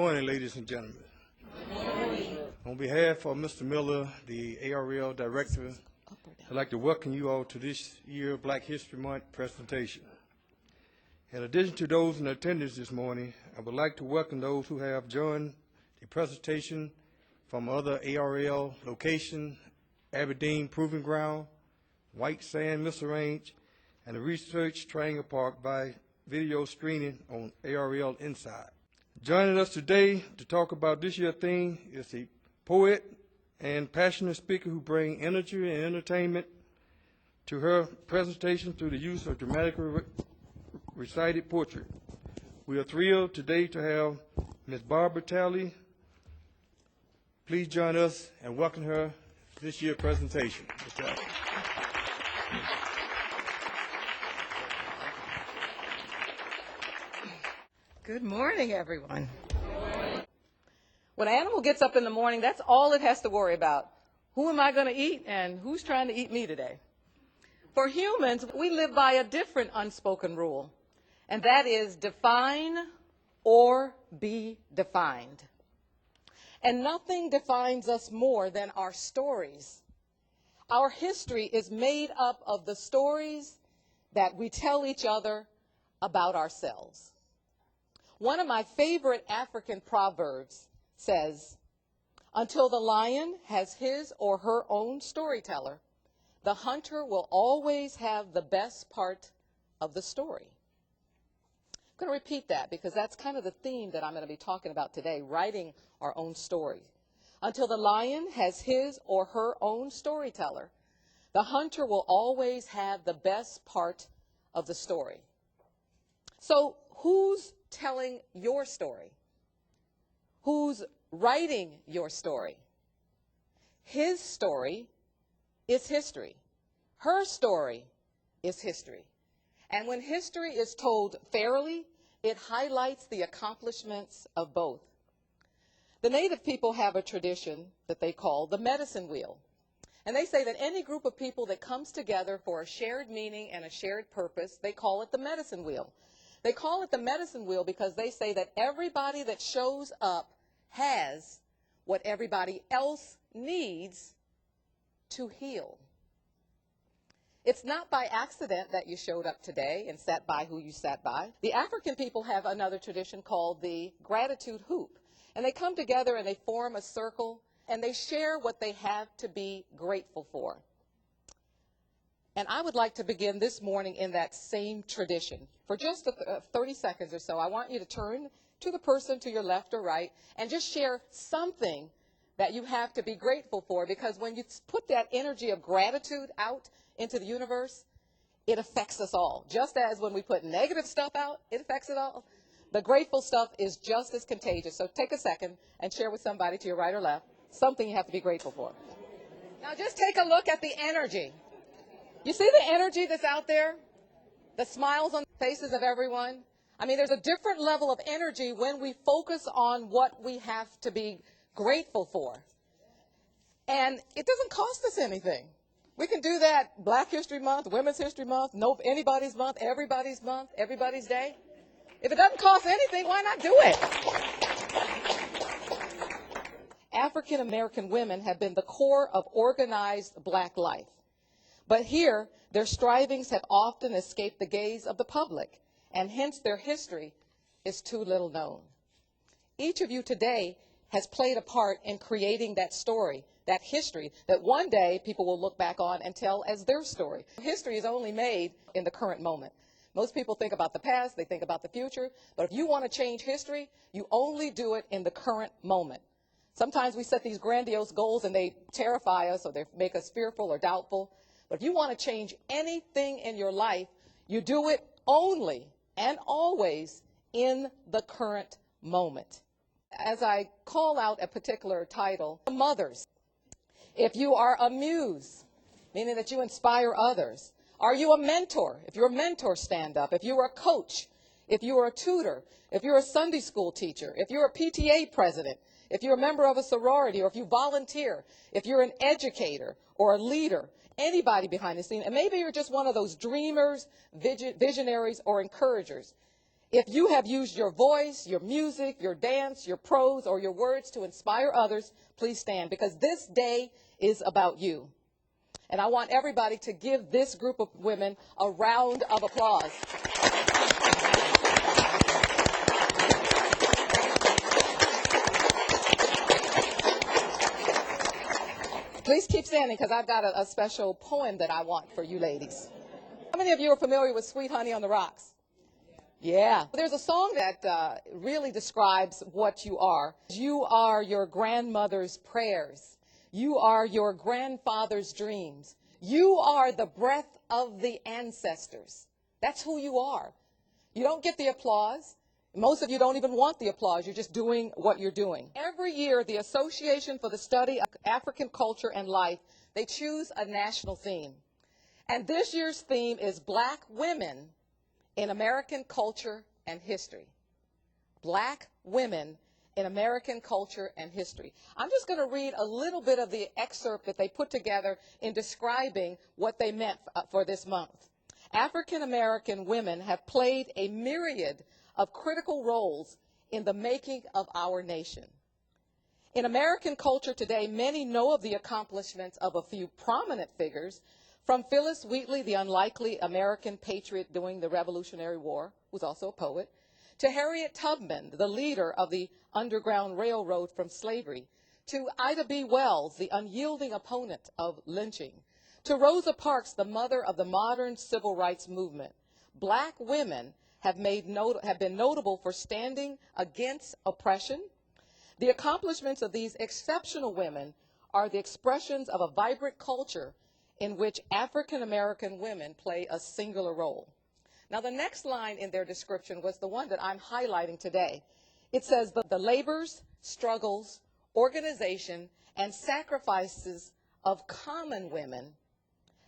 morning, ladies and gentlemen. Good morning. On behalf of Mr. Miller, the ARL Director, I'd like to welcome you all to this year Black History Month presentation. In addition to those in attendance this morning, I would like to welcome those who have joined the presentation from other ARL locations: Aberdeen Proving Ground, White Sand Missile Range, and the Research Triangle Park by video screening on ARL Inside. Joining us today to talk about this year's theme is a poet and passionate speaker who brings energy and entertainment to her presentation through the use of dramatically recited poetry. We are thrilled today to have Ms. Barbara Talley. Please join us and welcome her to this year's presentation. Ms. Talley. Good morning, everyone. When an animal gets up in the morning, that's all it has to worry about. Who am I going to eat and who's trying to eat me today? For humans, we live by a different unspoken rule, and that is define or be defined. And nothing defines us more than our stories. Our history is made up of the stories that we tell each other about ourselves. One of my favorite African proverbs says, "Until the lion has his or her own storyteller, the hunter will always have the best part of the story." I'm going to repeat that because that's kind of the theme that I'm going to be talking about today, writing our own story. Until the lion has his or her own storyteller, the hunter will always have the best part of the story. So who's telling your story? Who's writing your story? His story is history. Her story is history. And when history is told fairly, it highlights the accomplishments of both. The Native people have a tradition that they call the medicine wheel. And they say that any group of people that comes together for a shared meaning and a shared purpose, they call it the medicine wheel. They call it the medicine wheel because they say that everybody that shows up has what everybody else needs to heal. It's not by accident that you showed up today and sat by who you sat by. The African people have another tradition called the gratitude hoop. And they come together and they form a circle and they share what they have to be grateful for. And I would like to begin this morning in that same tradition. For just 30 seconds or so, I want you to turn to the person to your left or right and just share something that you have to be grateful for, because when you put that energy of gratitude out into the universe, it affects us all. Just as when we put negative stuff out, it affects it all. The grateful stuff is just as contagious. So take a second and share with somebody to your right or left something you have to be grateful for. Now just take a look at the energy. You see the energy that's out there? The smiles on the faces of everyone? I mean, there's a different level of energy when we focus on what we have to be grateful for. And it doesn't cost us anything. We can do that Black History Month, Women's History Month, anybody's month, everybody's day. If it doesn't cost anything, why not do it? African American women have been the core of organized Black life. But here, their strivings have often escaped the gaze of the public, and hence their history is too little known. Each of you today has played a part in creating that story, that history, that one day people will look back on and tell as their story. History is only made in the current moment. Most people think about the past, they think about the future, but if you want to change history, you only do it in the current moment. Sometimes we set these grandiose goals and they terrify us or they make us fearful or doubtful. But if you want to change anything in your life, you do it only and always in the current moment. As I call out a particular title, mothers, if you are a muse, meaning that you inspire others, are you a mentor? If you're a mentor, stand up. If you're a coach, if you're a tutor, if you're a Sunday school teacher, if you're a PTA president, if you're a member of a sorority, or if you volunteer, if you're an educator or a leader, anybody behind the scene, and maybe you're just one of those dreamers, visionaries, or encouragers. If you have used your voice, your music, your dance, your prose, or your words to inspire others, please stand, because this day is about you. And I want everybody to give this group of women a round of applause. Please keep standing, because I've got a special poem that I want for you ladies. How many of you are familiar with Sweet Honey on the Rocks? Yeah. There's a song that really describes what you are. You are your grandmother's prayers. You are your grandfather's dreams. You are the breath of the ancestors. That's who you are. You don't get the applause. Most of you don't even want the applause. You're just doing what you're doing. Every year, the Association for the Study of African Culture and Life, they choose a national theme. And this year's theme is Black Women in American Culture and History. Black women in American culture and history. I'm just going to read a little bit of the excerpt that they put together in describing what they meant for this month. African American women have played a myriad of critical roles in the making of our nation. In American culture today, many know of the accomplishments of a few prominent figures, from Phyllis Wheatley, the unlikely American patriot during the Revolutionary War, who's also a poet, to Harriet Tubman, the leader of the Underground Railroad from slavery, to Ida B. Wells, the unyielding opponent of lynching, to Rosa Parks, the mother of the modern civil rights movement. Black women have been notable for standing against oppression. The accomplishments of these exceptional women are the expressions of a vibrant culture in which African American women play a singular role. Now, the next line in their description was the one that I'm highlighting today. It says that the labors, struggles, organization, and sacrifices of common women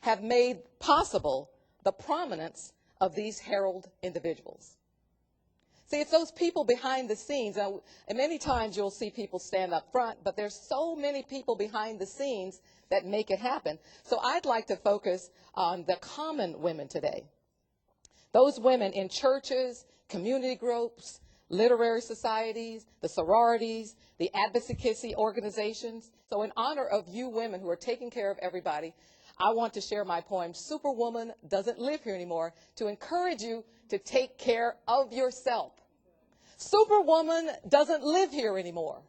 have made possible the prominence of these herald individuals. See, it's those people behind the scenes, and many times you'll see people stand up front, but there's so many people behind the scenes that make it happen. So I'd like to focus on the common women today. Those women in churches, community groups, literary societies, the sororities, the advocacy organizations. So in honor of you women who are taking care of everybody, I want to share my poem, Superwoman Doesn't Live Here Anymore, to encourage you to take care of yourself. Superwoman doesn't live here anymore.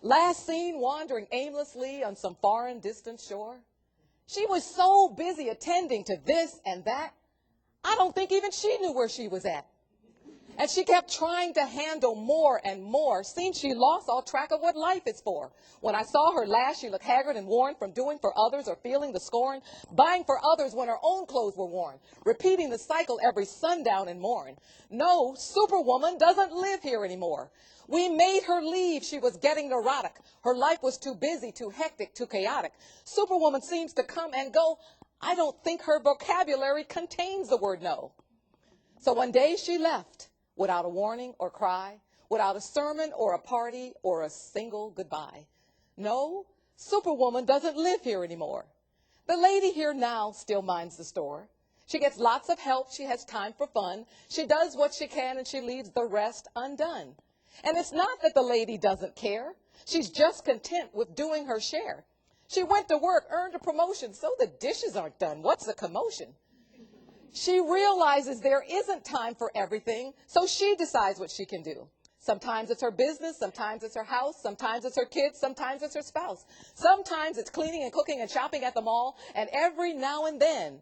Last seen wandering aimlessly on some foreign distant shore. She was so busy attending to this and that, I don't think even she knew where she was at. And she kept trying to handle more and more. Seemed she lost all track of what life is for. When I saw her last, she looked haggard and worn from doing for others or feeling the scorn, buying for others when her own clothes were worn, repeating the cycle every sundown and morn. No, Superwoman doesn't live here anymore. We made her leave. She was getting neurotic. Her life was too busy, too hectic, too chaotic. Superwoman seems to come and go. I don't think her vocabulary contains the word no. So one day she left, without a warning or cry, without a sermon or a party or a single goodbye. No, Superwoman doesn't live here anymore. The lady here now still minds the store. She gets lots of help. She has time for fun. She does what she can and she leaves the rest undone. And it's not that the lady doesn't care. She's just content with doing her share. She went to work, earned a promotion, so the dishes aren't done. What's the commotion? She realizes there isn't time for everything, so she decides what she can do. Sometimes it's her business, sometimes it's her house, sometimes it's her kids, sometimes it's her spouse. Sometimes it's cleaning and cooking and shopping at the mall, and every now and then,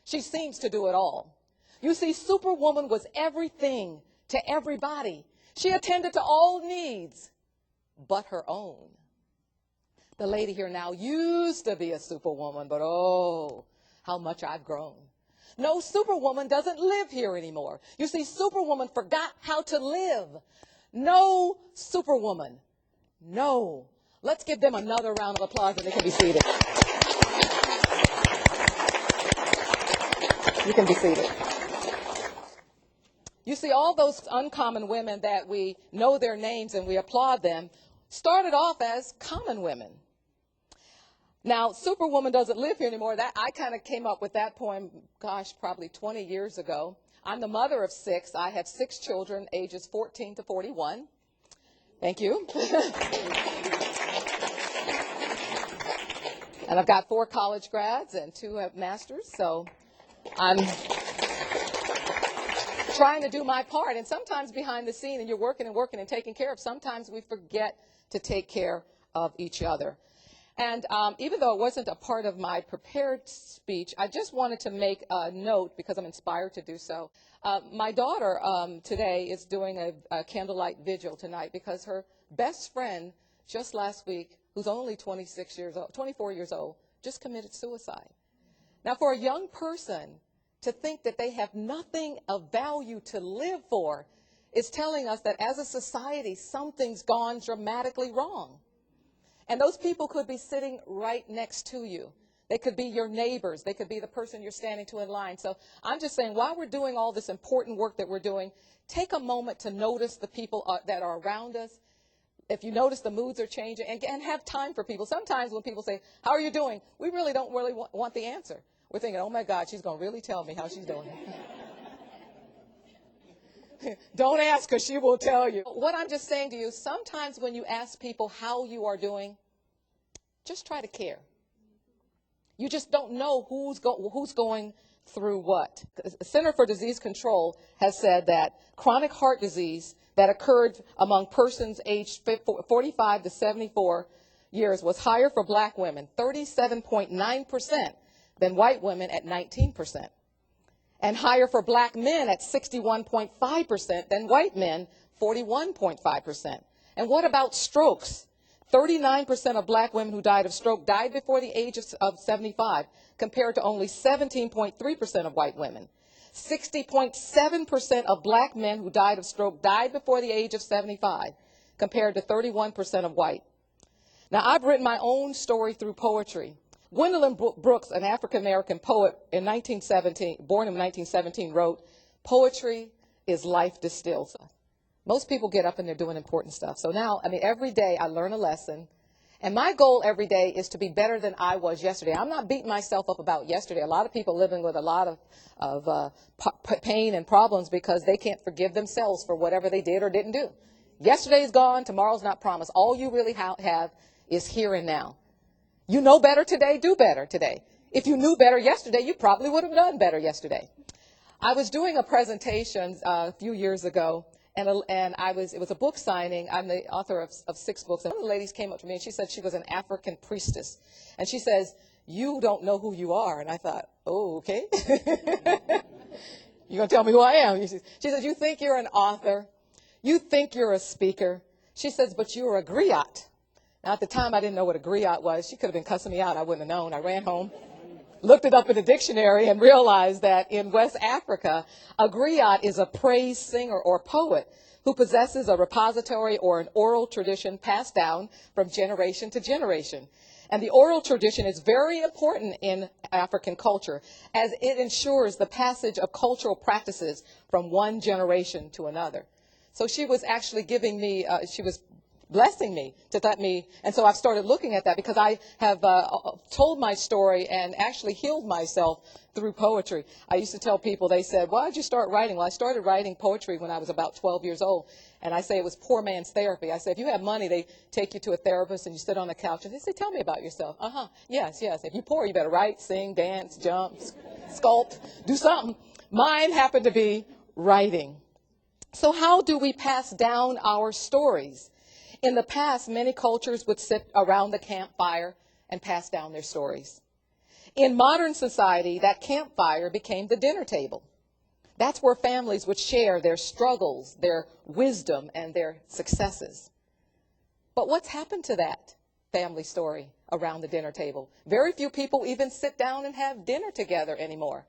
she seems to do it all. You see, Superwoman was everything to everybody. She attended to all needs but her own. The lady here now used to be a superwoman, but oh, how much I've grown. No, Superwoman doesn't live here anymore. You see, Superwoman forgot how to live. No, Superwoman. No. Let's give them another round of applause and they can be seated. You can be seated. You see, all those uncommon women that we know their names and we applaud them started off as common women. Now, Superwoman doesn't live here anymore. That I kind of came up with that poem, gosh, probably 20 years ago. I'm the mother of 6. I have 6 children, ages 14 to 41. Thank you. And I've got 4 college grads and 2 have masters, so I'm trying to do my part. And sometimes behind the scene, and you're working and taking care of, sometimes we forget to take care of each other. And even though it wasn't a part of my prepared speech, I just wanted to make a note because I'm inspired to do so. My daughter today is doing a candlelight vigil tonight because her best friend just last week, who's only 24 years old, just committed suicide. Now, for a young person to think that they have nothing of value to live for is telling us that as a society, something's gone dramatically wrong. And those people could be sitting right next to you. They could be your neighbors. They could be the person you're standing to in line. So I'm just saying, while we're doing all this important work that we're doing, take a moment to notice the people that are around us. If you notice the moods are changing, and have time for people. Sometimes when people say, how are you doing? We really don't want the answer. We're thinking, oh my God, she's going to really tell me how she's doing. Don't ask her, she will tell you. What I'm just saying to you, sometimes when you ask people how you are doing, just try to care. You just don't know who's going through what. The Center for Disease Control has said that chronic heart disease that occurred among persons aged 45 to 74 years was higher for black women, 37.9%, than white women at 19%. And higher for black men at 61.5% than white men, 41.5%. And what about strokes? 39% of black women who died of stroke died before the age of 75, compared to only 17.3% of white women. 60.7% of black men who died of stroke died before the age of 75, compared to 31% of white. Now, I've written my own story through poetry. Gwendolyn Brooks, an African-American poet born in 1917, wrote, "Poetry is life distilled." Most people get up and they're doing important stuff. So now, every day I learn a lesson. And my goal every day is to be better than I was yesterday. I'm not beating myself up about yesterday. A lot of people living with a lot of pain and problems because they can't forgive themselves for whatever they did or didn't do. Yesterday's gone. Tomorrow's not promised. All you really have is here and now. You know better today, do better today. If you knew better yesterday, you probably would have done better yesterday. I was doing a presentation a few years ago, and it was a book signing. I'm the author of 6 books. And one of the ladies came up to me, and she said she was an African priestess. And she says, "You don't know who you are." And I thought, oh, okay. You're going to tell me who I am? She says, "You think you're an author. You think you're a speaker." She says, "But you're a griot." Now, at the time, I didn't know what a griot was. She could have been cussing me out. I wouldn't have known. I ran home, looked it up in the dictionary, and realized that in West Africa, a griot is a praise singer or poet who possesses a repository or an oral tradition passed down from generation to generation. And the oral tradition is very important in African culture, as it ensures the passage of cultural practices from one generation to another. So she was actually giving me, she was blessing me to let me, and so I've started looking at that because I have told my story and actually healed myself through poetry. I used to tell people, they said, "Why did you start writing?" Well, I started writing poetry when I was about 12 years old, and I say it was poor man's therapy. I say, if you have money, they take you to a therapist and you sit on the couch and they say, "Tell me about yourself." Yes. If you're poor, you better write, sing, dance, jump, sculpt, do something. Mine happened to be writing. So how do we pass down our stories? In the past, many cultures would sit around the campfire and pass down their stories. In modern society, that campfire became the dinner table. That's where families would share their struggles, their wisdom, and their successes. But what's happened to that family story around the dinner table? Very few people even sit down and have dinner together anymore.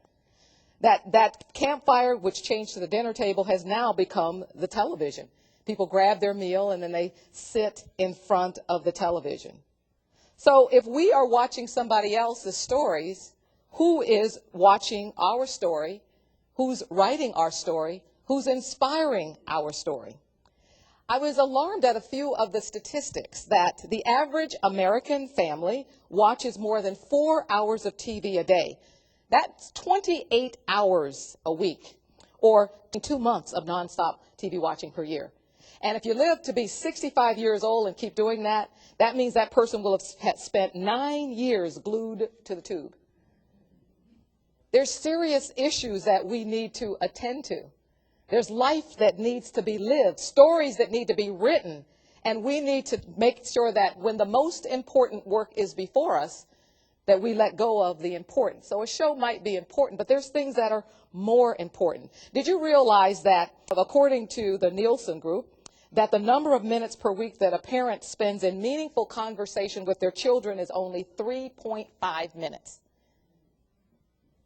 That campfire, which changed to the dinner table, has now become the television. People grab their meal and then they sit in front of the television. So if we are watching somebody else's stories, who is watching our story? Who's writing our story? Who's inspiring our story? I was alarmed at a few of the statistics that the average American family watches more than 4 hours of TV a day. That's 28 hours a week. or 2 months of nonstop TV watching per year. And if you live to be 65 years old and keep doing that, that means that person will have spent 9 years glued to the tube. There's serious issues that we need to attend to. There's life that needs to be lived, stories that need to be written, and we need to make sure that when the most important work is before us, that we let go of the important. So a show might be important, but there's things that are more important. Did you realize that, according to the Nielsen Group, that the number of minutes per week that a parent spends in meaningful conversation with their children is only 3.5 minutes?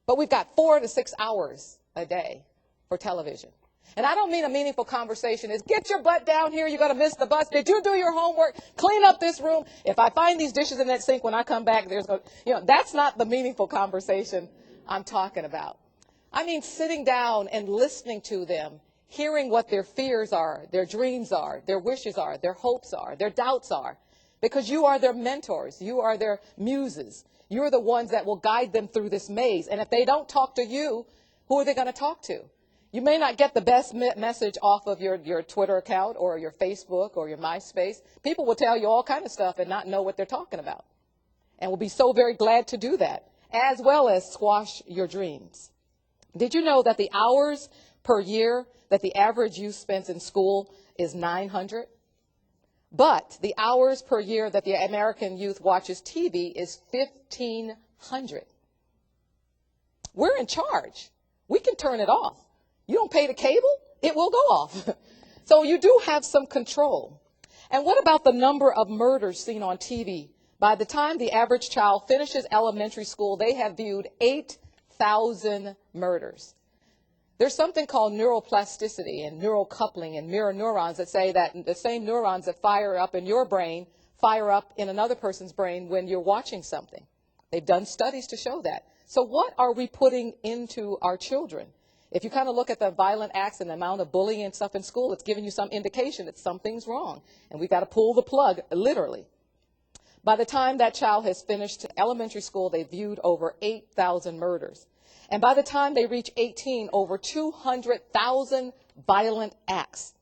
But we've got 4 to 6 hours a day for television. And I don't mean a meaningful conversation is, get your butt down here, you're going to miss the bus. Did you do your homework? Clean up this room. If I find these dishes in that sink when I come back, that's not the meaningful conversation I'm talking about. I mean sitting down and listening to them, hearing what their fears are, their dreams are, their wishes are, their hopes are, their doubts are. Because you are their mentors. You are their muses. You're the ones that will guide them through this maze. And if they don't talk to you, who are they going to talk to? You may not get the best message off of your Twitter account or your Facebook or your MySpace. People will tell you all kind of stuff and not know what they're talking about. And will be so very glad to do that, as well as squash your dreams. Did you know that the hours per year that the average youth spends in school is 900? But the hours per year that the American youth watches TV is 1,500. We're in charge. We can turn it off. You don't pay the cable, it will go off. So you do have some control. And what about the number of murders seen on TV? By the time the average child finishes elementary school, they have viewed 8,000 murders. There's something called neuroplasticity and neural coupling and mirror neurons that say that the same neurons that fire up in your brain fire up in another person's brain when you're watching something. They've done studies to show that. So what are we putting into our children? If you kind of look at the violent acts and the amount of bullying and stuff in school, it's giving you some indication that something's wrong. And we've got to pull the plug, literally. By the time that child has finished elementary school, they've viewed over 8,000 murders. And by the time they reach 18, over 200,000 violent acts.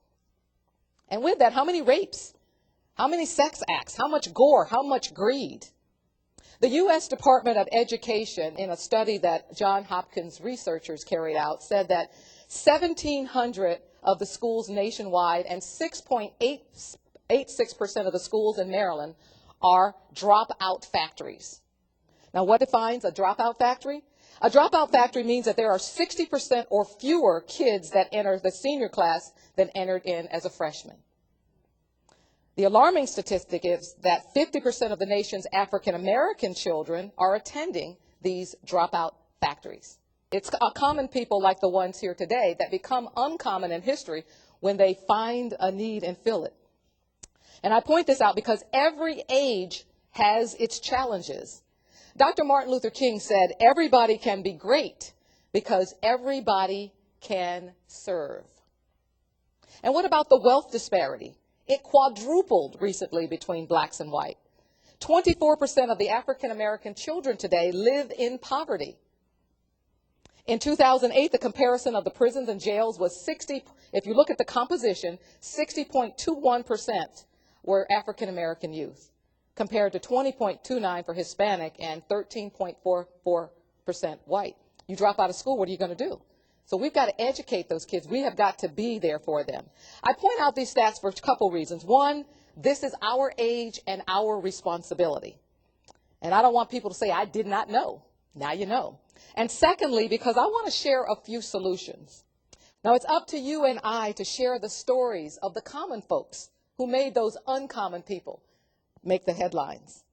And with that, how many rapes? How many sex acts? How much gore? How much greed? The U.S. Department of Education, in a study that Johns Hopkins researchers carried out, said that 1,700 of the schools nationwide and 6.86% of the schools in Maryland are dropout factories. Now, what defines a dropout factory? A dropout factory means that there are 60% or fewer kids that enter the senior class than entered in as a freshman. The alarming statistic is that 50% of the nation's African-American children are attending these dropout factories. It's common people like the ones here today that become uncommon in history when they find a need and fill it. And I point this out because every age has its challenges. Dr. Martin Luther King said, everybody can be great because everybody can serve. And what about the wealth disparity? It quadrupled recently between blacks and white. 24% of the African-American children today live in poverty. In 2008, the comparison of the prisons and jails was 60, if you look at the composition, 60.21% were African-American youth, compared to 20.29% for Hispanic and 13.44% white. You drop out of school, what are you going to do? So we've got to educate those kids. We have got to be there for them. I point out these stats for a couple reasons. One, this is our age and our responsibility. And I don't want people to say, I did not know. Now you know. And secondly, because I want to share a few solutions. Now it's up to you and I to share the stories of the common folks who made those uncommon people make the headlines.